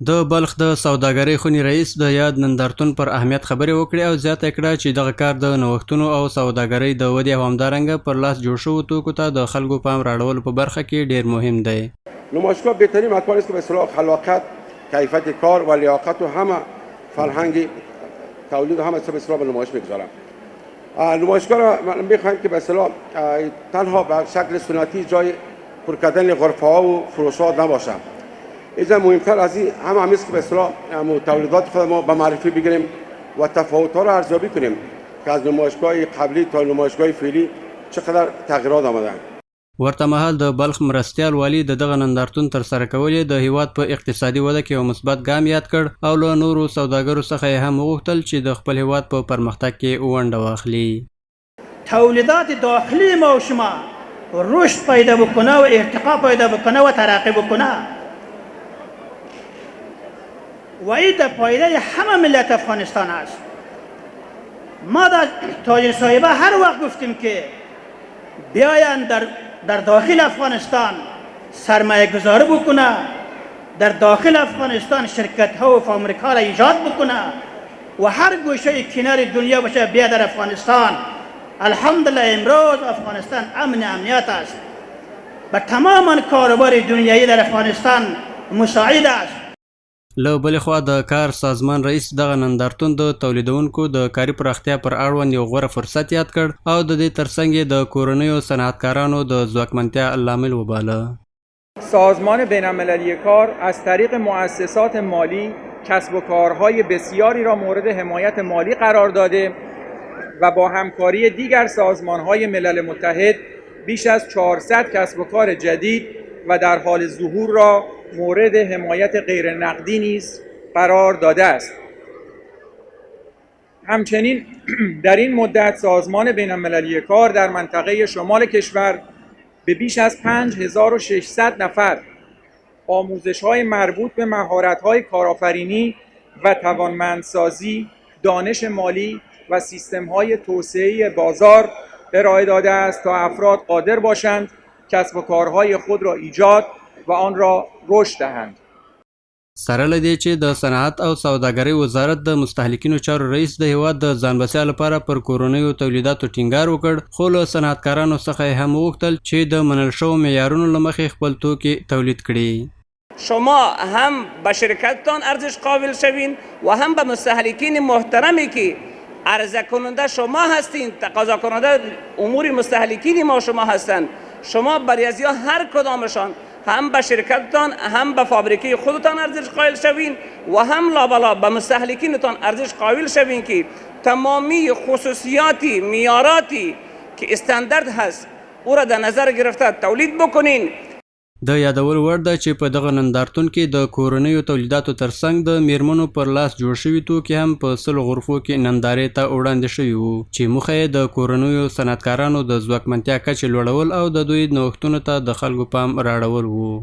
د بلخ د سوداګرۍ خونې رئیس د یاد نندارتون پر اهمیت خبرې وکړې او زیاته کړه چې دغه کار د نوښتونو او سوداګرۍ د ودې او همدارنګه پر لاس جوړ شوو توکو ته د خلکو پام راړولو په برخه کې ډیر مهم دی. نمایشگاه بهترین مکانی است که به اصطلاح خلاقیت، کیفیت کار و لیاقت و همه فرهنگ تولید و همه به اصطلاح به نمایش میگذارم. نمایشگاه را من می‌خوایم که به اصطلاح تنها به شکل سنتی جای پر کردن غرفه‌ها و فروش‌ها نباشه. اینجا مهمتر از این همه است که به اصطلاح تولیدات خود ما به معرفی بگیریم و تفاوت‌ها را ارزیابی کنیم که از نمایشگاه قبلی تا نمایشگاه فعلی چقدر تغییرات آمدن. ورته مهال د بلخ مرستیال والی د دغه نندارتون ترسره کولې د هیواد په اقتصادي وده کې یو مثبت ګام یاد کړ او له نورو سوداګرو څخه یې هم وغوښتل چې د خپل هیواد په پرمختګ کې ونډه واخلي. تولیدات داخلی ما و شما رشد پیدا بکنه و ارتقا پیدا بکنه و ترقی بکنه و این در پایده همه ملت افغانستان است. ما در تاجر صاحبه هر وقت گفتیم که بیاین در داخل افغانستان سرمایه گذاری بکنه، در داخل افغانستان شرکت ها و فابریکا را ایجاد بکنه و هر گوشه کنار دنیا باشه بیا در افغانستان. الحمدلله امروز افغانستان امنیت است و تماما کاروبار دنیایی در افغانستان مساعد است. له بلې خوا د کار سازمان رئیس دغه نندارتون د تولیدونکو د کاري پراختیا پر اړوند یو غوره فرصت یاد کړ او د دې ترڅنګ یې د کورنیو صنعتکارانو د ځواکمنتیا لامل وباله. سازمان بین‌المللی کار از طریق مؤسسات مالی کسب و کارهای بسیاری را مورد حمایت مالی قرار داده و با همکاری دیگر سازمانهای ملل متحد بیش از 400 کسب و کار جدید و در حال ظهور را مورد حمایت غیر نقدی نیز قرار داده است. همچنین در این مدت سازمان بین‌المللی کار در منطقه شمال کشور به بیش از 5600 نفر آموزش‌های مربوط به مهارت‌های کارآفرینی و توانمندسازی، دانش مالی و سیستم‌های توسعه بازار ارائه داده است تا افراد قادر باشند کسب و کارهای خود را ایجاد و آن را رشد دهند. سره له دې چې د صنعت او سوداګرۍ وزارت د مستهلکینو چارو رئیس د هیواد د ځانبسیا لپاره پر کورنیو تولیداتو ټینګار وکړ، خو له صنعتکارانو څخه یې هم وغوښتل چې د منل شوو معیارونو له مخې خپل توکي تولید کړي. شما هم به شرکتتان ارزش قابل شوین و هم به مستهلکین محترمی که عرضه کننده شما هستین، تقاضا کننده امور مستهلکین ما شما هستند. شما برای از هر کدامشان هم به شرکتتان هم به فابریکه خودتان ارزش قائل شوین و هم لابلا به مستهلکینتان ارزش قائل شوین که تمامی خصوصیاتی معیاراتی که استاندارد هست او را در نظر گرفته تولید بکنین. د یادول وړ ده چې په دغه نندارتون کې د کورنیو تولیداتو ترڅنګ د میرمنو پر لاس جوړ شوي توکي هم په 100 غرفو کې نندارې ته وړاندې شوي وو چې موخه یې د کورنیو صنعتکارانو د ځواکمنتیا کچې لوړول او د دوی نوښتونو ته د خلکو پام راړول وو.